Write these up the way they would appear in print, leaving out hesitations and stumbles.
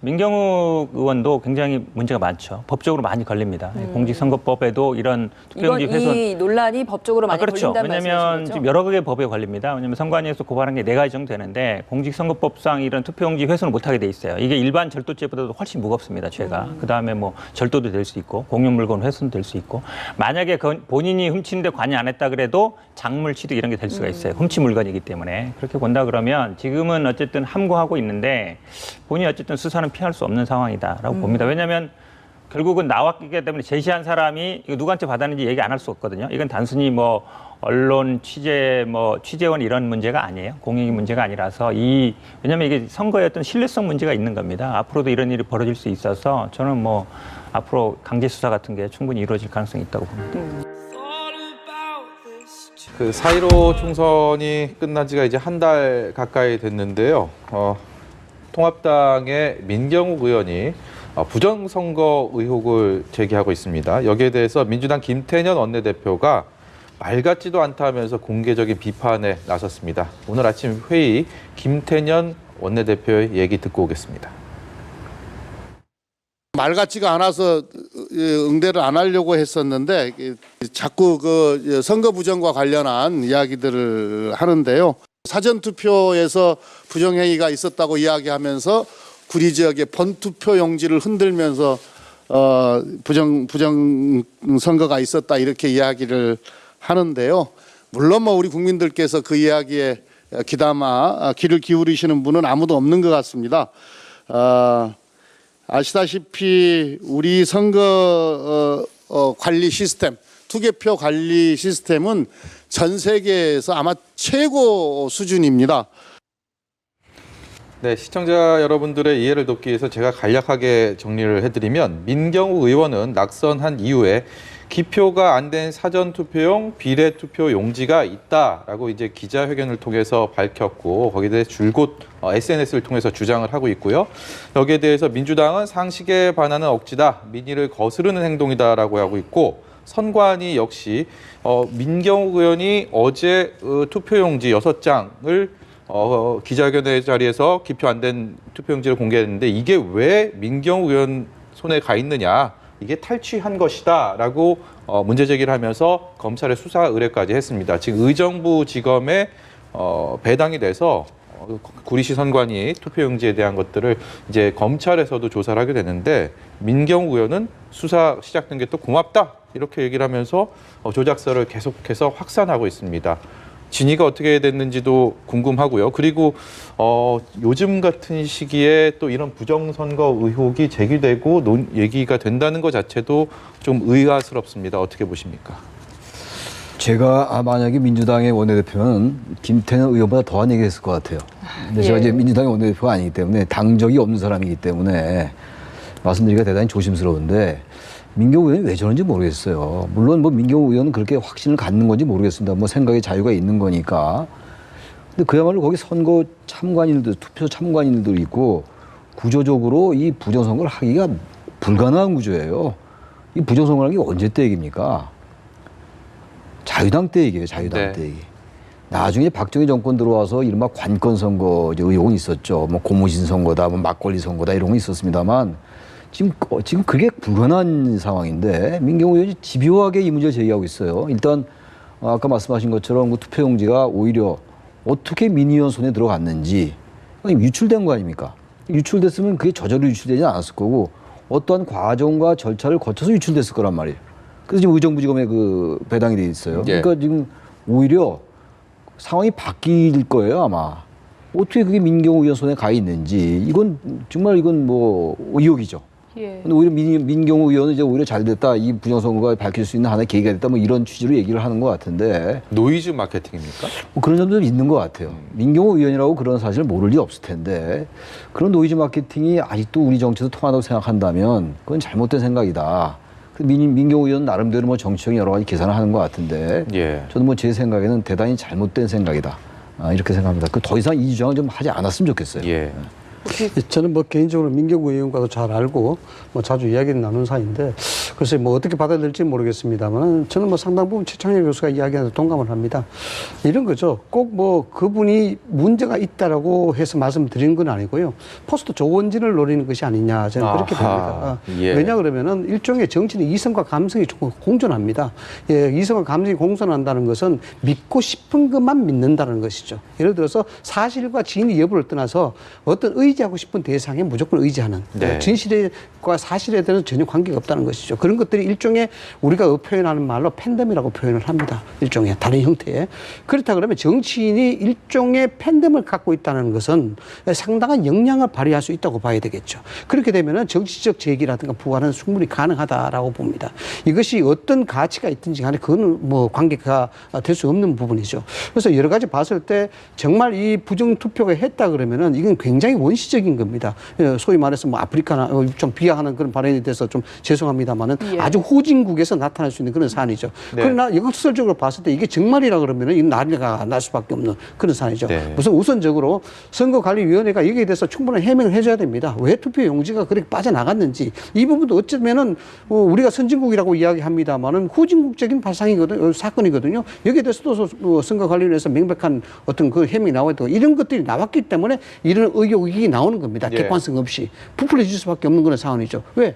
민경욱 의원도 굉장히 문제가 많죠. 법적으로 많이 걸립니다. 공직선거법에도 이런 투표용지 훼손. 이 논란이 법적으로 많이 그렇죠. 걸린다는 왜냐하면 말씀이신 지금 거죠? 여러 개의 법에 걸립니다. 왜냐하면 선관위에서 고발한 게 4가지 정도 되는데 공직선거법상 이런 투표용지 훼손을 못하게 돼 있어요. 이게 일반 절도죄보다도 훨씬 무겁습니다. 죄가. 그다음에 뭐 절도도 될 수 있고 공용물건 훼손도 될 수 있고 만약에 본인이 훔치는데 관여 안 했다 그래도 작물 취득 이런 게 될 수가 있어요. 훔친 물건이기 때문에. 그렇게 본다 그러면 지금은 어쨌든 함구하고 있는데 본인이 어쨌든 수사는 피할 수 없는 상황이다라고 봅니다. 왜냐하면 결국은 나왔기 때문에 제시한 사람이 이거 누구한테 받았는지 얘기 안 할 수 없거든요. 이건 단순히 뭐 언론 취재원 이런 문제가 아니에요. 공익이 문제가 아니라서 왜냐하면 이게 선거의 어떤 신뢰성 문제가 있는 겁니다. 앞으로도 이런 일이 벌어질 수 있어서 저는 뭐 앞으로 강제 수사 같은 게 충분히 이루어질 가능성이 있다고 봅니다. 그 4.15 총선이 끝난 지가 이제 한 달 가까이 됐는데요. 통합당의 민경욱 의원이 부정선거 의혹을 제기하고 있습니다. 여기에 대해서 민주당 김태년 원내대표가 말 같지도 않다면서 공개적인 비판에 나섰습니다. 오늘 아침 회의 김태년 원내대표의 얘기 듣고 오겠습니다. 말 같지가 않아서 응대를 안 하려고 했었는데 자꾸 그 선거 부정과 관련한 이야기들을 하는데요. 사전 투표에서 부정행위가 있었다고 이야기하면서 구리 지역의 번투표 용지를 흔들면서 부정 선거가 있었다 이렇게 이야기를 하는데요. 물론 뭐 우리 국민들께서 그 이야기에 귀담아 귀를 기울이시는 분은 아무도 없는 것 같습니다. 아시다시피 우리 선거 관리 시스템, 투개표 관리 시스템은 전 세계에서 아마 최고 수준입니다. 네, 시청자 여러분들의 이해를 돕기 위해서 제가 간략하게 정리를 해드리면 민경욱 의원은 낙선한 이후에 기표가 안 된 사전투표용 비례투표 용지가 있다라고 이제 기자회견을 통해서 밝혔고 거기에 대해 줄곧 SNS를 통해서 주장을 하고 있고요. 여기에 대해서 민주당은 상식에 반하는 억지다, 민의를 거스르는 행동이다라고 하고 있고 선관위 역시 민경욱 의원이 어제 투표용지 6장을 기자회견의 자리에서 기표 안 된 투표용지를 공개했는데 이게 왜 민경욱 의원 손에 가 있느냐. 이게 탈취한 것이다라고 문제 제기를 하면서 검찰에 수사 의뢰까지 했습니다. 지금 의정부지검에 배당이 돼서 구리시 선관위 투표용지에 대한 것들을 이제 검찰에서도 조사를 하게 되는데 민경욱 의원은 수사 시작된 게 또 고맙다 이렇게 얘기를 하면서 조작설을 계속해서 확산하고 있습니다. 진위가 어떻게 됐는지도 궁금하고요. 그리고 요즘 같은 시기에 또 이런 부정선거 의혹이 제기되고 얘기가 된다는 것 자체도 좀 의아스럽습니다. 어떻게 보십니까? 제가 만약에 민주당의 원내대표는 김태년 의원보다 더한 얘기했을 것 같아요. 근데 제가 이제 민주당의 원내대표가 아니기 때문에 당적이 없는 사람이기 때문에 말씀드리기가 대단히 조심스러운데 민경욱 의원이 왜 저런지 모르겠어요. 물론 뭐 민경욱 의원은 그렇게 확신을 갖는 건지 모르겠습니다. 뭐 생각의 자유가 있는 거니까. 근데 그야말로 거기 선거 참관인들, 투표 참관인들도 있고 구조적으로 이 부정선거를 하기가 불가능한 구조예요. 이 부정선거라는 게 언제 때 얘기입니까? 자유당 때 얘기예요. 자유당 때 얘기. 나중에 박정희 정권 들어와서 이른바 관건선거 의혹은 있었죠. 뭐 고무신 선거다, 뭐 막걸리 선거다 이런 거 있었습니다만 지금 그게 불가능한 상황인데 민경욱 의원이 집요하게 이 문제를 제기하고 있어요. 일단 아까 말씀하신 것처럼 그 투표용지가 오히려 어떻게 민의원 손에 들어갔는지 유출된 거 아닙니까? 유출됐으면 그게 저절로 유출되지 않았을 거고 어떠한 과정과 절차를 거쳐서 유출됐을 거란 말이에요. 그래서 지금 의정부지검에 그 배당이 돼 있어요. 그러니까 지금 오히려 상황이 바뀔 거예요 아마. 어떻게 그게 민경욱 의원 손에 가 있는지 이건 뭐 의혹이죠. 근데 오히려 민경욱 의원은 이제 오히려 잘 됐다. 이 부정선거가 밝힐 수 있는 하나의 계기가 됐다. 뭐 이런 취지로 얘기를 하는 것 같은데. 노이즈 마케팅입니까? 뭐 그런 점도 있는 것 같아요. 민경욱 의원이라고 그런 사실을 모를 리 없을 텐데 그런 노이즈 마케팅이 아직도 우리 정치에서 통한다고 생각한다면 그건 잘못된 생각이다. 민경욱 의원은 나름대로 뭐 정치적인 여러 가지 계산을 하는 것 같은데 저는 뭐 제 생각에는 대단히 잘못된 생각이다. 이렇게 생각합니다. 그 더 이상 이 주장을 좀 하지 않았으면 좋겠어요. 저는 뭐 개인적으로 민경우 의원과도 잘 알고 뭐 자주 이야기를 나누는 사이인데 글쎄 뭐 어떻게 받아들일지 모르겠습니다만 저는 뭐 상당 부분 최창렬 교수가 이야기하는 데 동감을 합니다. 이런 거죠. 꼭 뭐 그분이 문제가 있다라고 해서 말씀드리는 건 아니고요. 포스트 조원진을 노리는 것이 아니냐 저는 그렇게 아하, 봅니다. 예. 왜냐 그러면은 일종의 정치는 이성과 감성이 조금 공존합니다. 예, 이성과 감성이 공존한다는 것은 믿고 싶은 것만 믿는다는 것이죠. 예를 들어서 사실과 진위 여부를 떠나서 어떤 의지하고 싶은 대상에 무조건 의지하는 네. 진실과 사실에 대해서 전혀 관계가 없다는 것이죠. 그런 것들이 일종의 우리가 표현하는 말로 팬덤이라고 표현을 합니다. 일종의 다른 형태의. 그렇다 그러면 정치인이 일종의 팬덤을 갖고 있다는 것은 상당한 영향을 발휘할 수 있다고 봐야 되겠죠. 그렇게 되면은 정치적 제기라든가 부활은 충분히 가능하다라고 봅니다. 이것이 어떤 가치가 있든지 간에 그거는 뭐 관계가 될 수 없는 부분이죠. 그래서 여러 가지 봤을 때 정말 이 부정투표가 했다 그러면은 이건 굉장히 원시적인 겁니다. 소위 말해서 뭐 아프리카나 좀 비하하는 그런 발언에 대해서 좀 죄송합니다만은 예. 아주 후진국에서 나타날 수 있는 그런 사안이죠. 네. 그러나 역설적으로 봤을 때 이게 정말이라 그러면은 이 난리가 날 수밖에 없는 그런 사안이죠. 네. 무슨 우선적으로 선거관리위원회가 여기에 대해서 충분한 해명을 해줘야 됩니다. 왜 투표 용지가 그렇게 빠져나갔는지 이 부분도 어쩌면은 우리가 선진국이라고 이야기합니다만은 후진국적인 발상이거든요, 사건이거든요. 여기에 대해서도 선거관리위원회에서 명백한 어떤 그 해명이 나와야 되고 이런 것들이 나왔기 때문에 이런 의혹이 나오는 겁니다. 예. 객관성 없이 부풀려질 수밖에 없는 그런 상황이죠. 왜?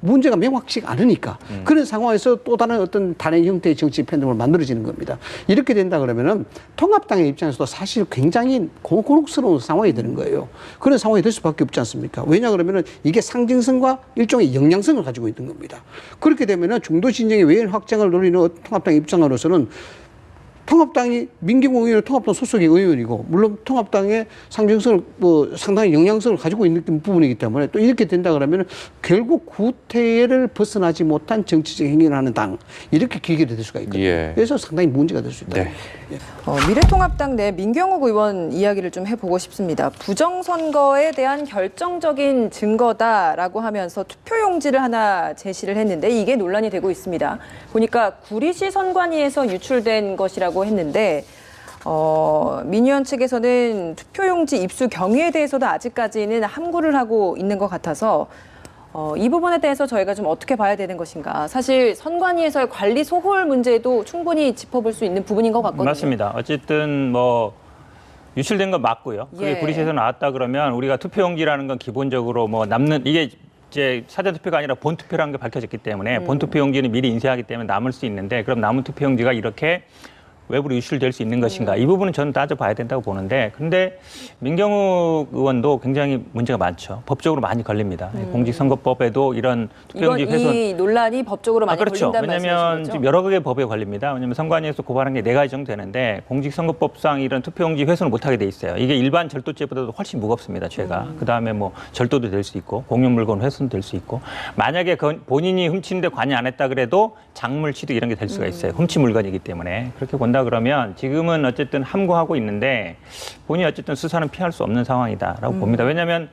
문제가 명확치 않으니까 그런 상황에서 또 다른 어떤 다른 형태의 정치 팬덤을 만들어지는 겁니다. 이렇게 된다 그러면은 통합당의 입장에서도 사실 굉장히 곤혹스러운 상황이 되는 거예요. 그런 상황이 될 수밖에 없지 않습니까? 왜냐 그러면은 이게 상징성과 일종의 영향성을 가지고 있는 겁니다. 그렇게 되면은 중도 진영의 외연 확장을 노리는 통합당 입장으로서는 통합당이 민경우 의원은 통합당 소속의 의원이고 물론 통합당의 상징성을 뭐 상당히 영향성을 가지고 있는 부분이기 때문에 또 이렇게 된다 그러면 결국 구태를 벗어나지 못한 정치적 행위를 하는 당 이렇게 기결이 될 수가 있거든요. 예. 그래서 상당히 문제가 될 수 있다. 네. 미래통합당 내 민경욱 의원 이야기를 좀 해보고 싶습니다. 부정선거에 대한 결정적인 증거다라고 하면서 투표용지를 하나 제시를 했는데 이게 논란이 되고 있습니다. 보니까 구리시 선관위에서 유출된 것이라고 했는데 민 의원 측에서는 투표용지 입수 경위에 대해서도 아직까지는 함구를 하고 있는 것 같아서 이 부분에 대해서 저희가 좀 어떻게 봐야 되는 것인가. 사실 선관위에서의 관리 소홀 문제도 충분히 짚어볼 수 있는 부분인 것 같거든요. 맞습니다. 어쨌든 뭐 유출된 건 맞고요. 그게 예. 구리시에서 나왔다 그러면 우리가 투표용지라는 건 기본적으로 뭐 남는 이게 이제 사전 투표가 아니라 본 투표라는 게 밝혀졌기 때문에 본 투표용지는 미리 인쇄하기 때문에 남을 수 있는데 그럼 남은 투표용지가 이렇게 외부로 유출될 수 있는 것인가 이 부분은 저는 따져봐야 된다고 보는데 근데 민경욱 의원도 굉장히 문제가 많죠. 법적으로 많이 걸립니다. 공직선거법에도 이런 투표용지 훼손 이 논란이 법적으로 많이 그렇죠. 걸린다는 왜냐하면 말씀이신 지금 거죠? 여러 개의 법에 걸립니다. 왜냐하면 선관위에서 고발한 게 4가지 정도 되는데 공직선거법상 이런 투표용지 훼손을 못하게 돼 있어요. 이게 일반 절도죄보다도 훨씬 무겁습니다. 죄가. 그다음에 뭐 절도도 될 수 있고 공용물건 훼손도 될 수 있고 만약에 본인이 훔치는데 관여 안 했다 그래도 작물 취득 이런 게 될 수가 있어요. 훔친 물건이기 때문에 그렇게 본다 그러면 지금은 어쨌든 함구하고 있는데 본인이 어쨌든 수사는 피할 수 없는 상황이다라고 봅니다. 왜냐하면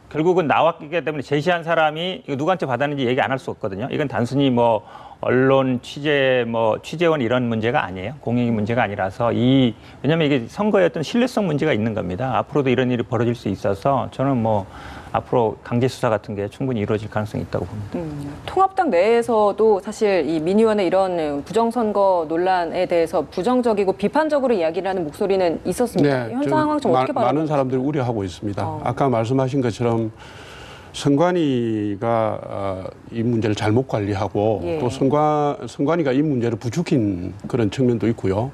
결국은 나왔기 때문에 제시한 사람이 이거 누구한테 받았는지 얘기 안 할 수 없거든요. 이건 단순히 뭐 언론 취재 취재원 이런 문제가 아니에요. 공익 문제가 아니라서 왜냐하면 이게 선거에 어떤 신뢰성 문제가 있는 겁니다. 앞으로도 이런 일이 벌어질 수 있어서 저는 뭐 앞으로 강제 수사 같은 게 충분히 이루어질 가능성이 있다고 봅니다. 통합당 내에서도 사실 이 민 의원의 이런 부정선거 논란에 대해서 부정적이고 비판적으로 이야기를 하는 목소리는 있었습니다. 현 상황 좀 어떻게 봐요? 많은 사람들이 우려하고 있습니다. 아까 말씀하신 것처럼 선관위가 이 문제를 잘못 관리하고 예. 또 선관위가 이 문제를 부추긴 그런 측면도 있고요.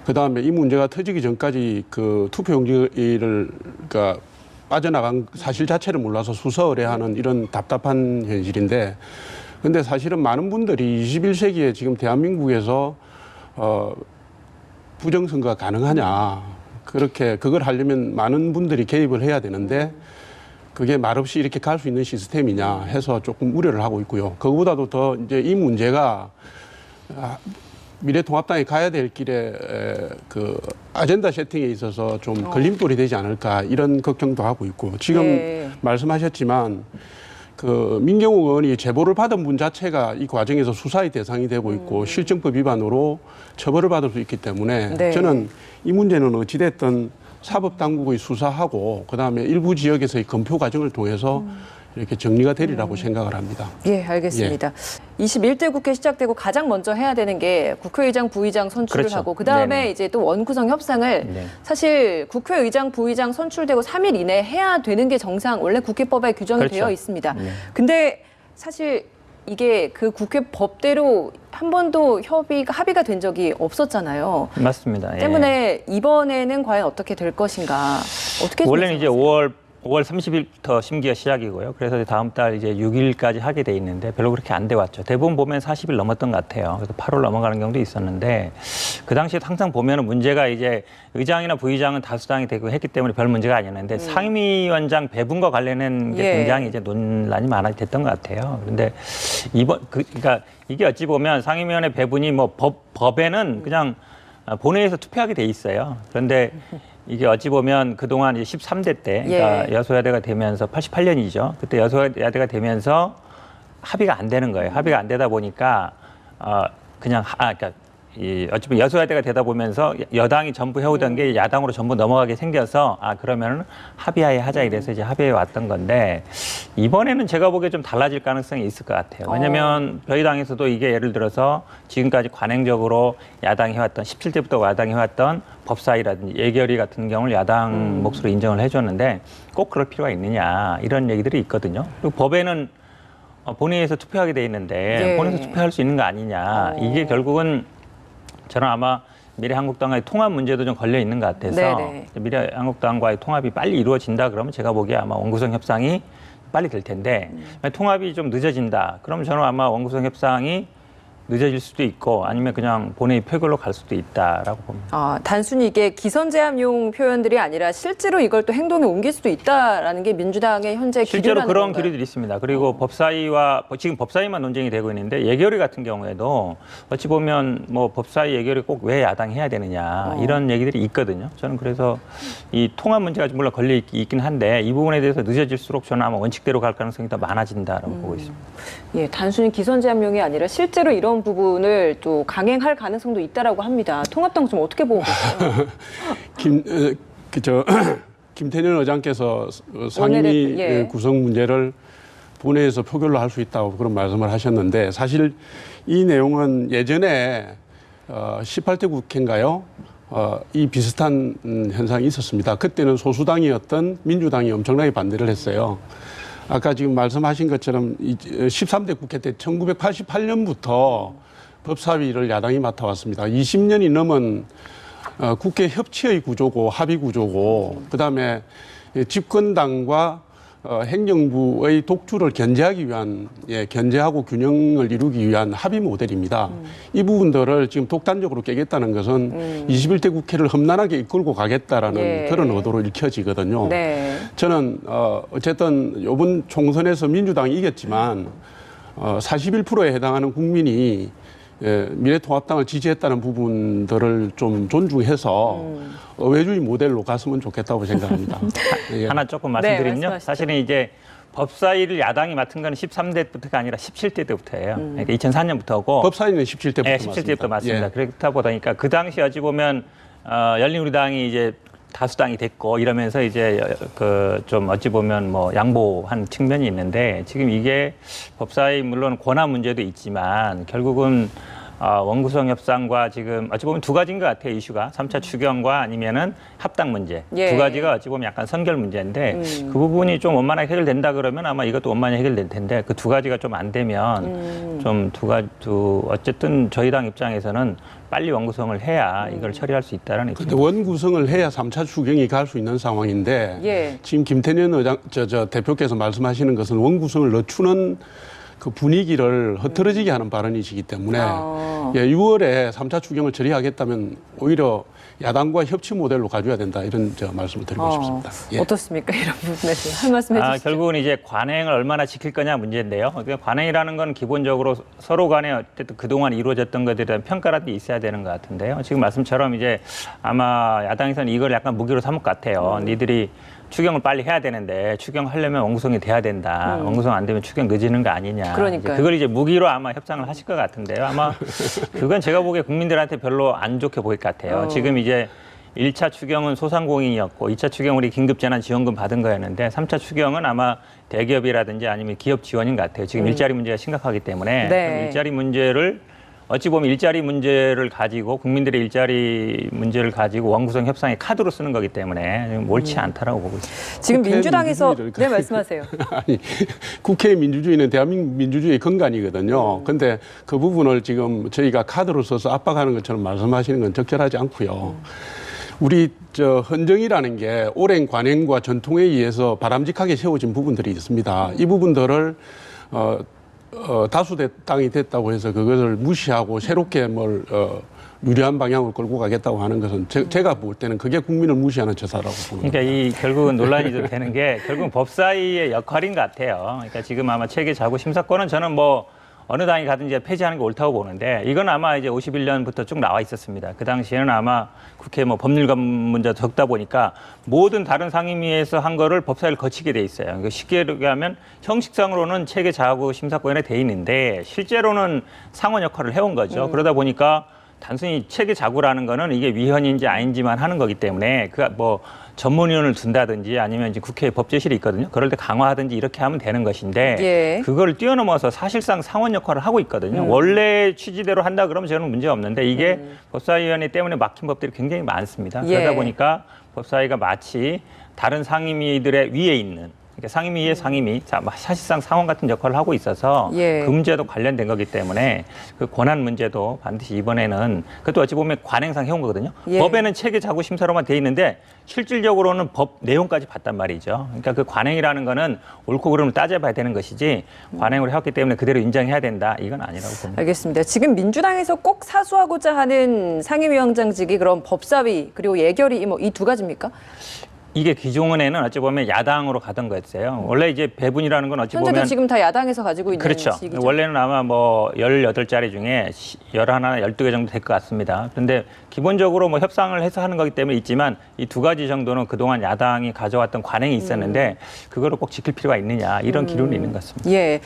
그다음에 이 문제가 터지기 전까지 그 투표용지를 그러니까 빠져나간 사실 자체를 몰라서 수사 의뢰하는 이런 답답한 현실인데 근데 사실은 많은 분들이 21세기에 지금 대한민국에서 부정선거가 가능하냐 그걸 하려면 많은 분들이 개입을 해야 되는데 그게 말없이 이렇게 갈 수 있는 시스템이냐 해서 조금 우려를 하고 있고요. 그거보다도 더 이제 이 문제가 미래통합당이 가야 될 길에 그 아젠다 세팅에 있어서 좀 걸림돌이 되지 않을까 이런 걱정도 하고 있고 지금 네. 말씀하셨지만 그 민경욱 의원이 제보를 받은 분 자체가 이 과정에서 수사의 대상이 되고 있고 실정법 위반으로 처벌을 받을 수 있기 때문에 네. 저는 이 문제는 어찌됐든 사법당국의 수사하고 그다음에 일부 지역에서의 검표 과정을 통해서 이렇게 정리가 되리라고 생각을 합니다. 예, 알겠습니다. 21대 국회 시작되고 가장 먼저 해야 되는 게 국회의장, 부의장 선출을 그렇죠. 하고 그다음에 네네. 이제 또 원구성 협상을 네. 사실 국회의장, 부의장 선출되고 3일 이내에 해야 되는 게 정상 원래 국회법에 규정이 그렇죠. 되어 있습니다. 네. 근데 사실 이게 그 국회 법대로 한 번도 합의가 된 적이 없었잖아요. 맞습니다. 예. 때문에 이번에는 과연 어떻게 될 것인가? 어떻게 원래는 이제 생각하세요? 5월 30일부터 심기가 시작이고요. 그래서 다음 달 이제 6일까지 하게 돼 있는데 별로 그렇게 안 돼 왔죠. 대부분 보면 40일 넘었던 것 같아요. 그래서 8월 넘어가는 경우도 있었는데 그 당시에 항상 보면은 문제가 이제 의장이나 부의장은 다수당이 되고 했기 때문에 별 문제가 아니었는데 상임위원장 배분과 관련된 게 예. 굉장히 이제 논란이 됐던 것 같아요. 그런데 그러니까 이게 어찌 보면 상임위원회 배분이 뭐 법에는 그냥 본회의에서 투표하게 돼 있어요. 그런데 이게 어찌 보면 그동안 이제 13대 때, 그러니까 예. 여소야대가 되면서 88년이죠. 그때 여소야대가 되면서 합의가 안 되는 거예요. 합의가 안 되다 보니까 그러니까 어찌 보면 여소야대가 되다 보면서 여당이 전부 해오던 게 야당으로 전부 넘어가게 생겨서 그러면은 합의하에 하자 이래서 이제 합의해 왔던 건데 이번에는 제가 보기에 좀 달라질 가능성이 있을 것 같아요. 왜냐하면 저희 당에서도 이게 예를 들어서 지금까지 관행적으로 야당이 해왔던 17대부터 야당이 해왔던 법사위라든지 예결위 같은 경우를 야당 몫으로 인정을 해줬는데 꼭 그럴 필요가 있느냐 이런 얘기들이 있거든요. 그리고 법에는 본회의에서 투표하게 돼 있는데 예. 본회의에서 투표할 수 있는 거 아니냐. 이게 결국은 저는 아마 미래한국당과의 통합 문제도 좀 걸려 있는 것 같아서 네네. 미래한국당과의 통합이 빨리 이루어진다 그러면 제가 보기에 아마 원구성 협상이 빨리 될 텐데 통합이 좀 늦어진다. 그러면 저는 아마 원구성 협상이 늦어질 수도 있고 아니면 그냥 본회의 표결로 갈 수도 있다라고 봅니다. 단순히 이게 기선제압용 표현들이 아니라 실제로 이걸 또 행동에 옮길 수도 있다라는 게 민주당의 현재 실제로 기류라는 그런 건가요? 기류들이 있습니다. 그리고 법사위와 지금 법사위만 논쟁이 되고 있는데 예결위 같은 경우에도 어찌 보면 뭐 법사위 예결위 꼭 왜 야당이 해야 되느냐 이런 얘기들이 있거든요. 저는 그래서 이 통합 문제가 물론 걸려 있긴 한데 이 부분에 대해서 늦어질수록 저는 아마 원칙대로 갈 가능성이 더 많아진다라고 보고 있습니다. 예, 단순히 기선제압용이 아니라 실제로 이런 부분을 또 강행할 가능성도 있다라고 합니다. 통합당 좀 어떻게 보고 계세요? 김태년 의장께서 상임위 예. 구성 문제를 본회의에서 표결로 할 수 있다고 그런 말씀을 하셨는데 사실 이 내용은 예전에 18대 국회인가요? 이 비슷한 현상이 있었습니다. 그때는 소수당이었던 민주당이 엄청나게 반대를 했어요. 아까 지금 말씀하신 것처럼 13대 국회 때 1988년부터 법사위를 야당이 맡아왔습니다. 20년이 넘은 국회 협치의 구조고 합의 구조고 그다음에 집권당과 행정부의 독주를 견제하기 위한 견제하고 균형을 이루기 위한 합의 모델입니다. 이 부분들을 지금 독단적으로 깨겠다는 것은 21대 국회를 험난하게 이끌고 가겠다라는 예. 그런 의도로 읽혀지거든요. 네. 저는 어쨌든 이번 총선에서 민주당이 이겼지만 41%에 해당하는 국민이 미래통합당을 지지했다는 부분들을 좀 존중해서 외주의 모델로 갔으면 좋겠다고 생각합니다. 예. 하나 조금 네, 말씀드리면요. 말씀하시죠. 사실은 이제 법사위를 야당이 맡은 건 13대 때부터가 아니라 17대 때부터예요. 그러니까 2004년부터고 법사위는 17대부터 네, 17대부터 맞습니다. 예. 그렇다 보니까 그 당시 어찌 보면 열린우리당이 이제 다수당이 됐고 이러면서 이제 그 좀 어찌 보면 뭐 양보한 측면이 있는데 지금 이게 법사위 물론 권한 문제도 있지만 결국은 원구성 협상과 지금 어찌 보면 두 가지인 것 같아요. 이슈가 3차 추경과 아니면은 합당 문제 예. 두 가지가 어찌 보면 약간 선결 문제인데 그 부분이 좀 원만하게 해결된다 그러면 아마 이것도 원만히 해결될 텐데 그 두 가지가 좀 안 되면 좀 어쨌든 저희 당 입장에서는 빨리 원구성을 해야 이걸 처리할 수 있다는 근데 입장입니다. 원구성을 해야 3차 추경이 갈 수 있는 상황인데 예. 지금 김태년 의장 대표께서 말씀하시는 것은 원구성을 늦추는 그 분위기를 흐트러지게 하는 발언이시기 때문에 6월에 3차 추경을 처리하겠다면 오히려 야당과 협치 모델로 가져야 된다 이런 말씀을 드리고 싶습니다. 예. 어떻습니까? 이런 부분에서 할 말씀 해주시죠. 결국은 이제 관행을 얼마나 지킬 거냐 문제인데요. 그러니까 관행이라는 건 기본적으로 서로 간에 어쨌든 그동안 이루어졌던 것에 대한 평가라도 있어야 되는 것 같은데요. 지금 말씀처럼 이제 아마 야당에서는 이걸 약간 무기로 삼을 것 같아요. 니들이 추경을 빨리 해야 되는데 추경하려면 원구성이 돼야 된다. 원구성 안 되면 추경 늦어지는 거 아니냐. 그러니까요. 그걸 이제 무기로 아마 협상을 하실 것 같은데요. 아마 그건 제가 보기에 국민들한테 별로 안 좋게 보일 것 같아요. 지금 이제 1차 추경은 소상공인이었고 2차 추경 우리 긴급재난지원금 받은 거였는데 3차 추경은 아마 대기업이라든지 아니면 기업 지원인 것 같아요. 지금 일자리 문제가 심각하기 때문에 네. 그럼 일자리 문제를 어찌 보면 일자리 문제를 가지고 국민들의 일자리 문제를 가지고 원구성 협상의 카드로 쓰는 거기 때문에 옳지 않다라고 보고 있습니다. 지금 국회 민주당에서 민주주의를- 네 말씀하세요. 아니, 국회 민주주의는 대한민국 민주주의의 근간이거든요. 근데 그 부분을 지금 저희가 카드로 써서 압박하는 것처럼 말씀하시는 건 적절하지 않고요. 우리 헌정이라는 게 오랜 관행과 전통에 의해서 바람직하게 세워진 부분들이 있습니다. 이 부분들을 다수 당이 됐다고 해서 그것을 무시하고 새롭게 유리한 방향으로 끌고 가겠다고 하는 것은 제가 볼 때는 그게 국민을 무시하는 처사라고 봅니다. 그러니까 이 결국은 논란이 되는 게 결국은 법사위의 역할인 것 같아요. 그러니까 지금 아마 체계 자구 심사권은 저는 뭐 어느 당이 가든지 폐지하는 게 옳다고 보는데 이건 아마 이제 51년부터 쭉 나와 있었습니다. 그 당시에는 아마 국회 뭐 법률관 문제도 적다 보니까 모든 다른 상임위에서 한 거를 법사위를 거치게 돼 있어요. 그러니까 쉽게 얘기하면 형식상으로는 체계 자구 심사권에 돼 있는데 실제로는 상원 역할을 해온 거죠. 그러다 보니까 단순히 체계 자구라는 거는 이게 위헌인지 아닌지만 하는 거기 때문에 그 뭐 전문위원을 둔다든지 아니면 이제 국회에 법제실이 있거든요. 그럴 때 강화하든지 이렇게 하면 되는 것인데 예. 그걸 뛰어넘어서 사실상 상원 역할을 하고 있거든요. 원래 취지대로 한다 그러면 저는 문제 없는데 이게 법사위원회 때문에 막힌 법들이 굉장히 많습니다. 예. 그러다 보니까 법사위가 마치 다른 상임위들의 위에 있는 그러니까 상임위의 상임위, 사실상 상원 같은 역할을 하고 있어서 예. 그 문제도 관련된 거기 때문에 그 권한 문제도 반드시 이번에는 그것도 어찌 보면 관행상 해온 거거든요. 예. 법에는 체계 자구 심사로만 돼 있는데 실질적으로는 법 내용까지 봤단 말이죠. 그러니까 그 관행이라는 거는 옳고 그름을 따져봐야 되는 것이지 관행으로 해왔기 때문에 그대로 인정해야 된다. 이건 아니라고 봅니다. 알겠습니다. 지금 민주당에서 꼭 사수하고자 하는 상임위원장직이 그럼 법사위 그리고 예결위 이 두 가지입니까? 이게 기존에는 어찌 보면 야당으로 가던 거였어요. 원래 이제 배분이라는 건 어찌 현재도 보면 지금 다 야당에서 가지고 있는 그렇죠. 시기죠. 원래는 아마 뭐 18자리 중에 11, 12개 정도 될 것 같습니다. 그런데 기본적으로 뭐 협상을 해서 하는 거기 때문에 있지만 이 두 가지 정도는 그동안 야당이 가져왔던 관행이 있었는데 그거를 꼭 지킬 필요가 있느냐 이런 기론이 있는 것 같습니다. 예.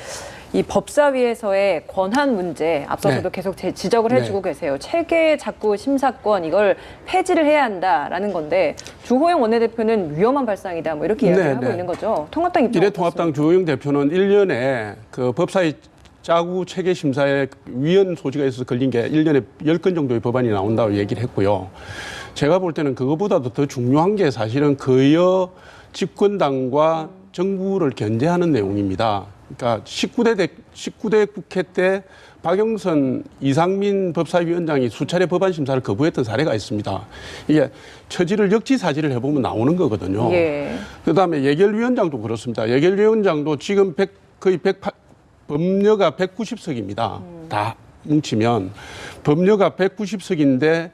이 법사위에서의 권한 문제 앞서서도 네. 계속 지적을 해주고 계세요. 체계 자구 심사권 이걸 폐지를 해야 한다라는 건데 주호영 원내대표는 위험한 발상이다 뭐 이렇게 이야기를 네, 하고 네. 있는 거죠. 통합당 입장 미래통합당 주호영 대표는 1년에 그 법사위 자구 체계 심사에 위헌 소지가 있어서 걸린 게 1년에 10건 정도의 법안이 나온다고 얘기를 했고요. 제가 볼 때는 그거보다도 더 중요한 게 사실은 거여 집권당과 정부를 견제하는 내용입니다. 그러니까 19대 국회 때 박영선, 이상민 법사위원장이 수차례 법안 심사를 거부했던 사례가 있습니다. 이게 처지를 역지사지를 해보면 나오는 거거든요. 예. 그다음에 예결위원장도 그렇습니다. 예결위원장도 지금 법녀가 190석입니다. 다 뭉치면 법녀가 190석인데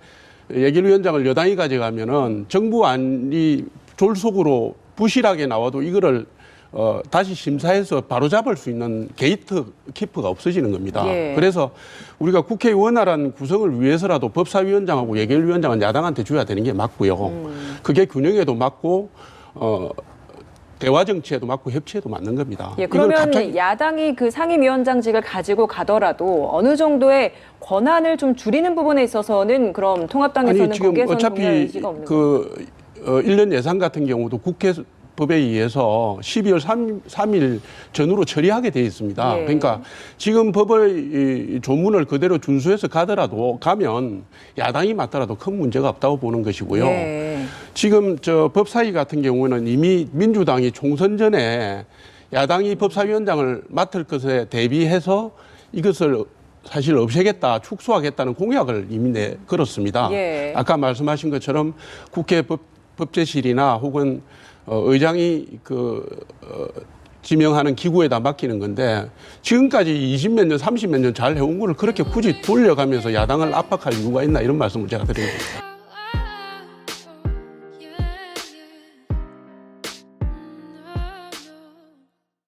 예결위원장을 여당이 가져가면은 정부안이 졸속으로 부실하게 나와도 이거를 다시 심사해서 바로잡을 수 있는 게이트 키퍼가 없어지는 겁니다. 예. 그래서 우리가 국회의 원활한 구성을 위해서라도 법사위원장하고 예결위원장은 야당한테 줘야 되는 게 맞고요. 그게 균형에도 맞고 대화 정치에도 맞고 협치에도 맞는 겁니다. 예, 이걸 그러면 갑자기 야당이 그 상임위원장직을 가지고 가더라도 어느 정도의 권한을 좀 줄이는 부분에 있어서는 그럼 통합당에서는 아니 지금 거기에서는 동의할 어차피 의지가 없는 거예요. 1년 예산 같은 경우도 국회 법에 의해서 12월 3일 전후로 처리하게 돼 있습니다. 예. 그러니까 지금 법의 이 조문을 그대로 준수해서 가면 야당이 맞더라도 큰 문제가 없다고 보는 것이고요. 예. 지금 법사위 같은 경우는 이미 민주당이 총선 전에 야당이 법사위원장을 맡을 것에 대비해서 이것을 사실 없애겠다, 축소하겠다는 공약을 이미 걸었습니다. 예. 아까 말씀하신 것처럼 국회 법제실이나 혹은 의장이 지명하는 기구에다 맡기는 건데 지금까지 20몇 년, 30몇 년 잘 해온 거를 그렇게 굳이 돌려가면서 야당을 압박할 이유가 있나 이런 말씀을 제가 드리는 겁니다.